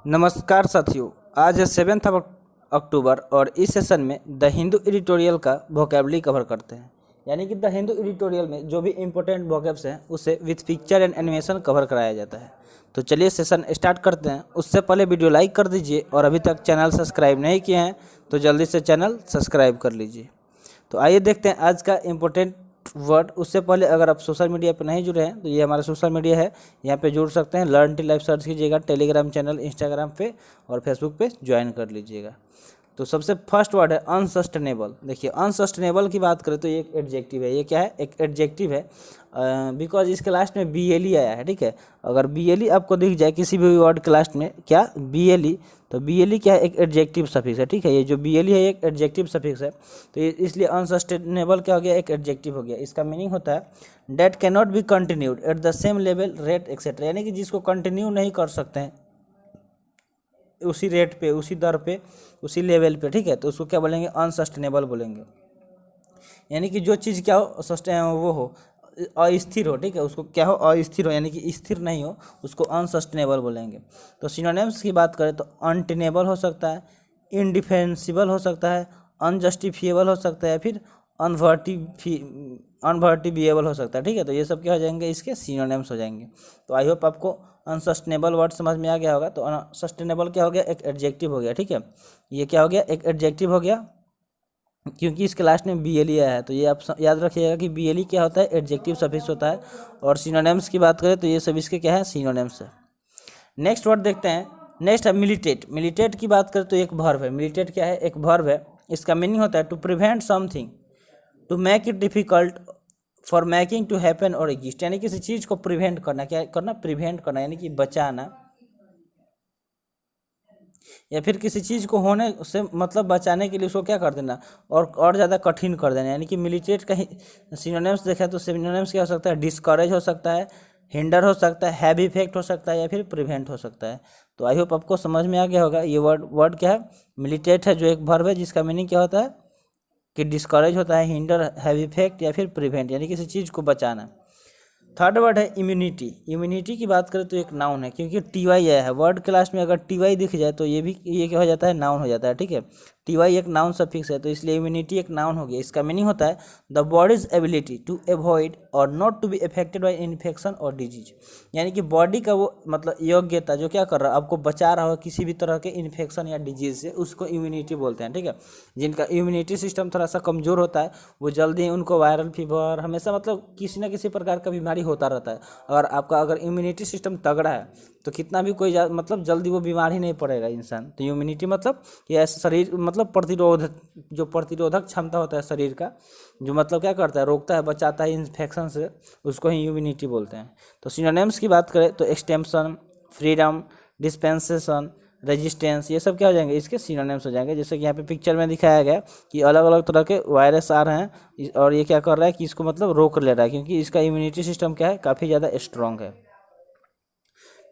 नमस्कार साथियों, आज है 7 अक्टूबर और इस सेशन में द हिंदू एडिटोरियल का वोकेबलरी कवर करते हैं। यानी कि द हिंदू एडिटोरियल में जो भी इंपॉर्टेंट वोकेब्स हैं उसे with picture and animation cover कराया जाता है। तो चलिए सेशन स्टार्ट करते हैं। उससे पहले वीडियो लाइक कर दीजिए और अभी तक चैनल सब्सक्राइब नहीं किए हैं तो जल्दी से चैनल सब्सक्राइब कर लीजिए। तो आइए देखते हैं आज का इम्पोर्टेंट वर्ड। उससे पहले अगर आप सोशल मीडिया पर नहीं जुड़े हैं तो ये हमारा सोशल मीडिया है, यहाँ पे जुड़ सकते हैं। लर्न टी लाइफ सर्च कीजिएगा, टेलीग्राम चैनल, इंस्टाग्राम पे और फेसबुक पे ज्वाइन कर लीजिएगा। तो सबसे फर्स्ट वर्ड है अनसस्टेनेबल। देखिए, अनसस्टेनेबल की बात करें तो ये एक एडजेक्टिव है। ये क्या है? एक एडजेक्टिव है बिकॉज इसके लास्ट में बी एल ई आया है। ठीक है, अगर बी एल ई आपको दिख जाए किसी भी वर्ड के लास्ट में, क्या बी एल ई, तो बी एल ई क्या है? एक एडजेक्टिव सफिक्स है। ठीक है, ये जो बी एल ई है एक एडजेक्टिव सफिक्स है, तो इसलिए अनसस्टेनेबल क्या हो गया? एक एडजेक्टिव हो गया। इसका मीनिंग होता है date can not be continued at the same level rate etcetera, यानी कि जिसको कंटिन्यू नहीं कर सकते हैं उसी रेट पे, उसी दर पे, उसी लेवल पे। ठीक है, तो उसको क्या बोलेंगे? अनसस्टेनेबल बोलेंगे। यानी कि जो चीज़ क्या हो, वो हो, अस्थिर हो। ठीक है, उसको क्या हो? अस्थिर हो, यानी कि स्थिर नहीं हो, उसको अनसस्टेनेबल बोलेंगे। तो सिनोनिम्स की बात करें तो अनटेनेबल हो सकता है, इनडिफेंसिबल हो सकता है, अनजस्टिफिएबल हो सकता है, फिर अनवर्टिबिएबल हो सकता है। ठीक है, तो ये सब क्या हो जाएंगे? इसके सिनोनिम्स हो जाएंगे। तो आई होप आपको अनसस्टेनेबल वर्ड समझ में आ गया होगा। तो अनसस्टेनेबल क्या हो गया? एक एडजेक्टिव हो गया। ठीक है, ये क्या हो गया? एक एडजेक्टिव हो गया, क्योंकि इसके लास्ट में बी एल ई आया है। तो ये आप याद रखिएगा कि बी एल ई क्या होता है? एडजेक्टिव सफिक्स होता है। और सिनोनिम्स की बात करें तो ये सब इसके क्या है? सिनोनिम्स है। नेक्स्ट वर्ड देखते हैं। नेक्स्ट है मिलिटेट। मिलिटेट की बात करें तो एक वर्ब है। मिलिटेट क्या है? एक वर्ब है। इसका मीनिंग होता है to prevent something, to make it difficult for making to happen और एग्जिस्ट, यानी किसी चीज़ को प्रिवेंट करना। क्या करना? प्रिवेंट करना, यानी कि बचाना, या फिर किसी चीज़ को होने से मतलब बचाने के लिए उसको क्या कर देना? और ज़्यादा कठिन कर देना। यानी कि मिलिटेट का सिनोनिम्स देखा तो सिनोनिम्स क्या हो सकता है? डिस्करेज हो सकता है, हिंडर हो सकता है, हैव इफेक्ट हो सकता है, या फिर प्रिवेंट हो सकता है। तो आई होप आपको समझ में आ गया होगा। ये वर्ड क्या है? मिलिटेट है, जो एक वर्ब है जिसका मीनिंग क्या होता है कि डिस्करेज होता है, हिंडर, हैव इफेक्ट, या फिर प्रिवेंट, यानी किसी चीज़ को बचाना। थर्ड वर्ड है इम्यूनिटी। इम्यूनिटी की बात करें तो एक नाउन है, क्योंकि टी वाई आया है वर्ड क्लास में। अगर टी वाई दिख जाए तो ये क्या हो जाता है? नाउन हो जाता है। ठीक है, टी वाई एक नाउन सफिक्स है, तो इसलिए इम्यूनिटी एक नाउन हो गया। इसका मीनिंग होता है the body's ability to avoid और not to be affected by infection और डिजीज, यानी कि बॉडी का वो मतलब योग्यता जो क्या कर रहा है? आपको बचा रहा हो किसी भी तरह के इन्फेक्शन या डिजीज से, उसको इम्यूनिटी बोलते हैं। ठीक है, जिनका इम्यूनिटी सिस्टम थोड़ा सा कमज़ोर होता है वो जल्दी उनको वायरल फीवर, हमेशा मतलब किसी न किसी प्रकार का बीमारी होता रहता है। अगर इम्यूनिटी सिस्टम तगड़ा है तो कितना भी कोई मतलब जल्दी वो बीमार ही नहीं पड़ेगा इंसान। तो इम्यूनिटी मतलब कि ऐसा शरीर मतलब प्रतिरोधक क्षमता होता है शरीर का, जो मतलब क्या करता है? रोकता है, बचाता है इन्फेक्शन से, उसको ही इम्यूनिटी बोलते हैं। तो सिनोनिम्स की बात करें तो एक्सटेंशन, फ्रीडम, डिस्पेंसेशन, रेजिस्टेंस, ये सब क्या हो जाएंगे? इसके सिनोनिम्स हो जाएंगे। जैसे कि यहाँ पे पिक्चर में दिखाया गया कि अलग अलग तरह के वायरस आ रहे हैं और ये क्या कर रहा है कि इसको मतलब रोक ले रहा है, क्योंकि इसका इम्यूनिटी सिस्टम क्या है? काफ़ी ज़्यादा स्ट्रॉन्ग है।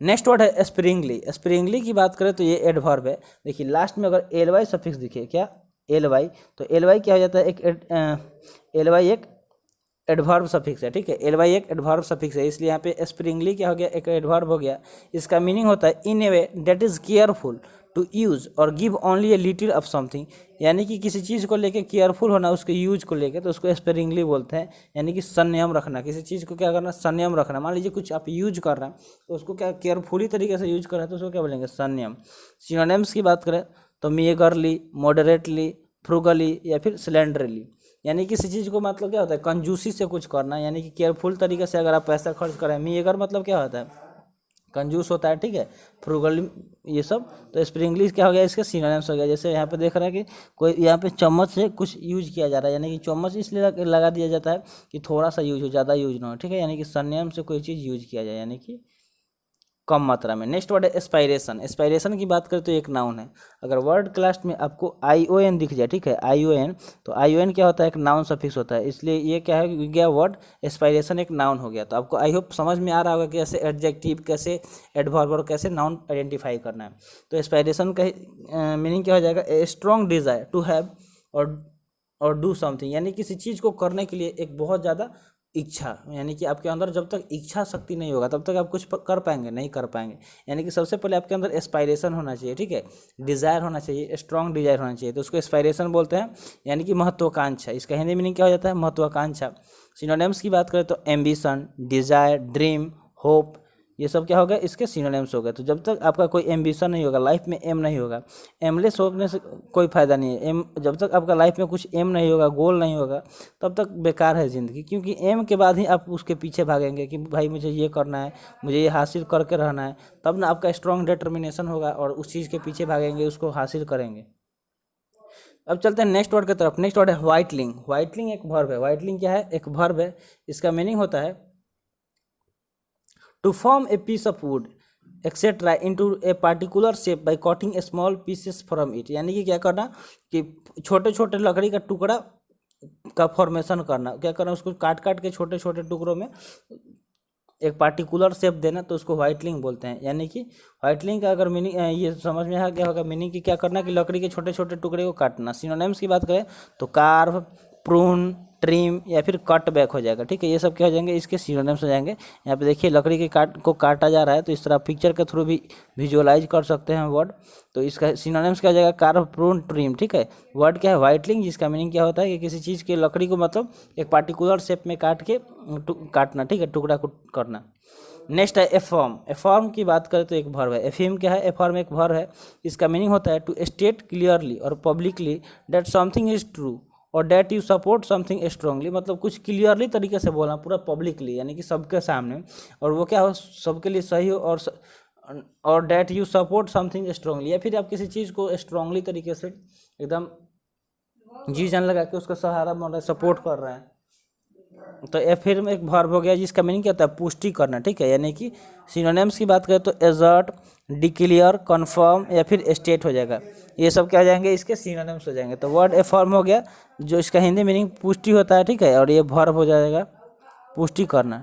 नेक्स्ट वर्ड है स्प्रिंगली। स्प्रिंगली की बात करें तो ये एडवर्ब है। देखिए, लास्ट में अगर एल वाई सफिक्स दिखे, क्या एल वाई, तो एल वाई क्या हो जाता है? एल वाई एक एडवर्ब सफिक्स है। ठीक है, एल वाई एक एडवर्ब सफिक्स है, इसलिए यहाँ पे स्प्रिंगली क्या हो गया? एक एडवर्ब हो गया। इसका मीनिंग होता है in a way that is careful to use और give only a little of something, यानी कि किसी चीज़ को लेके केयरफुल होना, उसके यूज को लेके, तो उसको स्पेरिंगली बोलते हैं। यानी कि संयम रखना, किसी चीज़ को क्या करना? संयम रखना। मान लीजिए कुछ आप यूज कर रहे हैं तो उसको क्या केयरफुली तरीके से यूज कर रहे हैं, तो उसको क्या बोलेंगे? संयम। सिनोनिम्स की बात करें तो मीगरली, मॉडरेटली, फ्रूगली, या फिर स्लेंडरली, यानी किसी चीज़ को मतलब क्या होता है? कंजूसी से कुछ करना, यानी कि केयरफुल तरीके से अगर आप पैसा खर्च करें। मीगर मतलब क्या होता है? कंजूस होता है। ठीक है, फ्रूगल, ये सब। तो स्प्रिंगली क्या हो गया? इसके सिनोनिम्स हो गया। जैसे यहाँ पे देख रहे हैं कि कोई यहाँ पे चम्मच से कुछ यूज किया जा रहा है, यानी कि चम्मच इसलिए लगा दिया जाता है कि थोड़ा सा यूज हो, ज़्यादा यूज ना हो। ठीक है, यानी कि संयम से कोई चीज़ यूज किया जाए, यानी कि कम मात्रा में। नेक्स्ट वर्ड है एस्पायरेशन। एस्पायरेशन की बात करें तो एक नाउन है। अगर वर्ड क्लास में आपको आई ओ एन दिख जाए, ठीक है, आई ओ एन, तो आई ओ एन क्या होता है? एक नाउन सफिक्स होता है, इसलिए ये क्या है? गया वर्ड एस्पायरेशन एक नाउन हो गया। तो आपको आई होप समझ में आ रहा होगा कि कैसे एडजेक्टिव, कैसे एडवर्ब और कैसे नाउन आइडेंटिफाई करना है। तो एस्पायरेशन का मीनिंग क्या हो जाएगा? A strong desire to have और डू समथिंग, यानी किसी चीज़ को करने के लिए एक बहुत ज़्यादा इच्छा, यानी कि आपके अंदर जब तक इच्छा शक्ति नहीं होगा तब तक आप कुछ कर पाएंगे नहीं कर पाएंगे। यानी कि सबसे पहले आपके अंदर एस्पायरेशन होना चाहिए, ठीक है, डिज़ायर होना चाहिए, स्ट्रॉन्ग डिज़ायर होना चाहिए, तो उसको एस्पायरेशन बोलते हैं, यानी कि महत्वाकांक्षा। इसका हिंदी मीनिंग क्या हो जाता है? महत्वाकांक्षा। सिनोनिम्स की बात करें तो एम्बिशन, डिज़ायर, ड्रीम, होप, ये सब क्या हो गया? इसके सिनोनिम्स हो गए। तो जब तक आपका कोई एम्बिशन नहीं होगा, लाइफ में एम नहीं होगा, एमलेस होने से कोई फ़ायदा नहीं है। एम जब तक आपका लाइफ में कुछ एम नहीं होगा, गोल नहीं होगा, तब तक बेकार है ज़िंदगी, क्योंकि एम के बाद ही आप उसके पीछे भागेंगे कि भाई मुझे ये करना है, मुझे ये हासिल करके रहना है, तब ना आपका स्ट्रॉन्ग डिटर्मिनेशन होगा और उस चीज़ के पीछे भागेंगे, उसको हासिल करेंगे। अब चलते हैं नेक्स्ट वर्ड की तरफ। नेक्स्ट वर्ड है व्हाइटलिंग। व्हाइटलिंग एक वर्ब है। व्हाइटलिंग क्या है? एक वर्ब है। इसका मीनिंग होता है to form a piece of wood etc into a particular shape by cutting a small pieces from it। यानी कि क्या करना कि छोटे छोटे लकड़ी का टुकड़ा का फॉर्मेशन करना, क्या करना, उसको काट काट के छोटे छोटे टुकड़ों में एक पार्टिकुलर शेप देना, तो उसको व्हाइटलिंग बोलते हैं। यानी कि व्हाइटलिंग का अगर मीनिंग ये समझ में आ गया होगा, मीनिंग कि क्या करना कि लकड़ी के छोटे छोटे टुकड़े को काटना। सिनोनिम्स की बात करें तो कार्व, प्रून, ट्रिम या फिर कट बैक हो जाएगा, ठीक है, ये सब क्या हो जाएंगे? इसके सिनोनिम्स हो जाएंगे। यहाँ पे देखिए लकड़ी के काटा जा रहा है, तो इस तरह पिक्चर के थ्रू भी विजुअलाइज कर सकते हैं वर्ड। तो इसका सिनोनिम्स क्या हो जाएगा? कार्व, प्रून, ट्रिम, ठीक है। वर्ड क्या है? व्हाइटलिंग, जिसका मीनिंग क्या होता है कि किसी चीज़ के लकड़ी को मतलब एक पार्टिकुलर शेप में काट के काटना, ठीक है, टुकड़ा को करना। नेक्स्ट है एफर्म। एफर्म की बात करें तो एक वर्ब है। एफर्म क्या है? एफर्म एक वर्ब है। इसका मीनिंग होता है टू स्टेट क्लियरली और publicly that something is true और that you support something strongly. मतलब कुछ क्लियरली तरीके से बोलना, पूरा पब्लिकली, यानी कि सबके सामने, और वो क्या हो? सबके लिए सही हो, और that you support something strongly, या फिर आप किसी चीज़ को स्ट्रांगली तरीके से एकदम जी जान लगा के उसका सहारा बन रहे हैं, सपोर्ट कर रहे हैं। तो ये फिर एक वर्ब हो गया जिसका मीनिंग क्या होता है? पुष्टि करना, ठीक है। यानी कि सिनोनिम्स की बात करें तो एजर्ट, डिक्लेयर, कन्फर्म या फिर स्टेट हो जाएगा। ये सब क्या हो जाएंगे? इसके सिनोनिम्स हो जाएंगे। तो वर्ड एफर्म हो गया, जो इसका हिंदी मीनिंग पुष्टि होता है, ठीक है, और ये वर्ब हो जाएगा पुष्टि करना।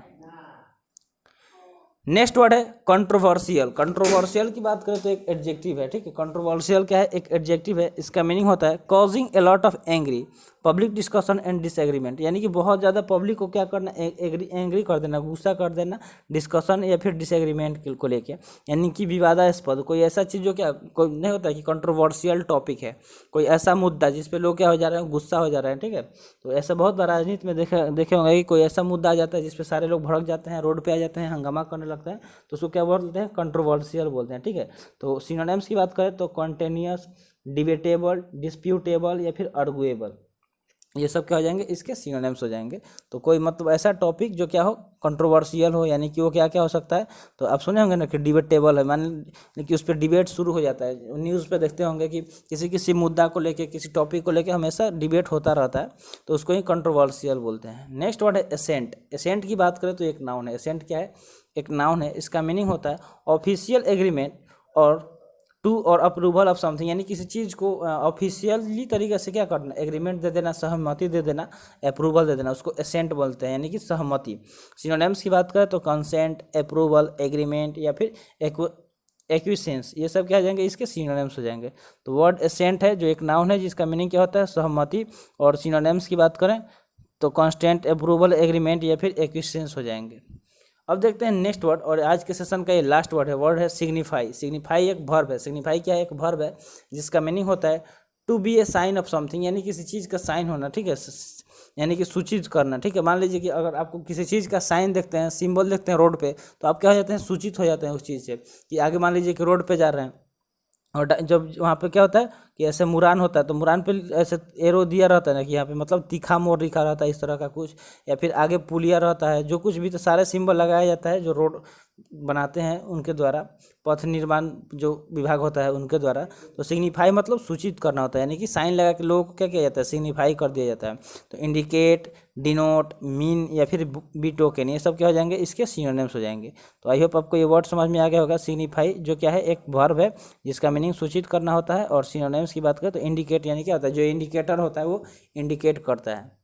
नेक्स्ट वर्ड है कंट्रोवर्शियल। कंट्रोवर्शियल की बात करें तो एक एडजेक्टिव है, ठीक है। कंट्रोवर्शियल क्या है? एक एडजेक्टिव है। इसका मीनिंग होता है causing a lot of angry, public discussion and disagreement. यानी कि बहुत ज़्यादा पब्लिक को क्या करना? एंग्री कर देना, गुस्सा कर देना, डिस्कशन या फिर डिसएग्रीमेंट को लेके, यानी कि विवादास्पद कोई ऐसा चीज़ जो क्या कोई नहीं होता कि कंट्रोवर्शियल टॉपिक है, कोई ऐसा मुद्दा जिस पे लोग क्या हो जा रहे हैं? गुस्सा हो जा रहे हैं, ठीक है। तो ऐसा बहुत बार राजनीति में देखे होंगे कि कोई ऐसा मुद्दा आ जाता है जिस पे सारे लोग भड़क जाते हैं, रोड पे आ जाते हैं, हंगामा करने लगते हैं, तो उसको क्या बोलते हैं? कंट्रोवर्शियल बोलते हैं, ठीक है। तो सिनोनिम्स की बात करें तो कॉन्टेनियस, डिबेटेबल, डिस्प्यूटेबल या फिर आर्गुएबल, ये सब क्या हो जाएंगे? इसके सिनोनिम्स हो जाएंगे। तो कोई मतलब ऐसा टॉपिक जो क्या हो? कंट्रोवर्शियल हो, यानी कि वो क्या क्या हो सकता है? तो आप सुने होंगे ना कि डिबेटेबल है, मान कि उस पर डिबेट शुरू हो जाता है। न्यूज़ पे देखते होंगे कि किसी मुद्दा को लेके, किसी टॉपिक को लेके हमेशा डिबेट होता रहता है, तो उसको ही कंट्रोवर्शियल बोलते हैं। नेक्स्ट वर्ड है एसेंट। एसेंट की बात करें तो एक नाउन है। एसेंट क्या है? एक नाउन है। इसका मीनिंग होता है ऑफिशियल एग्रीमेंट और टू और अप्रूवल ऑफ समथिंग, यानी किसी चीज़ को ऑफिशियली तरीके से क्या करना? एग्रीमेंट दे देना, सहमति दे देना, अप्रूवल दे देना, उसको एसेंट बोलते हैं, यानी कि सहमति। सिनोनिम्स की बात करें तो कंसेंट, अप्रूवल, एग्रीमेंट या फिर एक्विसेंस, ये सब क्या हो जाएंगे? इसके सिनोनिम्स हो जाएंगे। तो वर्ड एसेंट है जो एक नाउन है जिसका मीनिंग क्या होता है? सहमति, और सिनोनिम्स की बात करें तो कंस्टेंट, अप्रूवल, एग्रीमेंट या फिर एक्विसेंस हो जाएंगे। अब देखते हैं नेक्स्ट वर्ड, और आज के सेशन का ये लास्ट वर्ड है। वर्ड है सिग्निफाई। सिग्निफाई एक वर्ब है। सिग्निफाई क्या है? एक वर्ब है जिसका मीनिंग होता है to be a sign of something, यानी किसी चीज़ का साइन होना, ठीक है, यानी कि सूचित करना, ठीक है। मान लीजिए कि अगर आपको किसी चीज़ का साइन देखते हैं, सिंबल देखते हैं रोड पे, तो आप क्या हो जाते हैं? सूचित हो जाते हैं उस चीज़ से कि आगे मान लीजिए कि रोड पे जा रहे हैं, और जब वहाँ पे क्या होता है कि ऐसे मुरान होता है, तो मुरान पे ऐसे एरो दिया रहता है ना कि यहाँ पे मतलब तीखा मोड़ लिखा रहता है, इस तरह का कुछ, या फिर आगे पुलिया रहता है, जो कुछ भी, तो सारे सिंबल लगाया जाता है जो रोड बनाते हैं उनके द्वारा, पथ निर्माण जो विभाग होता है उनके द्वारा। तो सिग्निफाई मतलब सूचित करना होता है, यानी कि साइन लगा के लोगों को क्या किया जाता है? सिग्निफाई कर दिया जाता है। तो इंडिकेट, डिनोट, मीन या फिर बी टोकन, ये सब क्या हो जाएंगे? इसके सिनोनिम्स हो जाएंगे। तो आई होप आपको ये वर्ड समझ में आ गया होगा। सिग्निफाई जो क्या है? एक वर्ब है जिसका मीनिंग सूचित करना होता है, और सिनोनिम्स की बात करें तो इंडिकेट, यानी क्या होता है? जो इंडिकेटर होता है वो इंडिकेट करता है।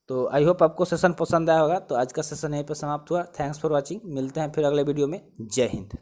तो आई होप आपको सेशन पसंद आया होगा। तो आज का सेशन यहीं पर समाप्त हुआ। Thanks for watching. मिलते हैं फिर अगले वीडियो में। जय हिंद।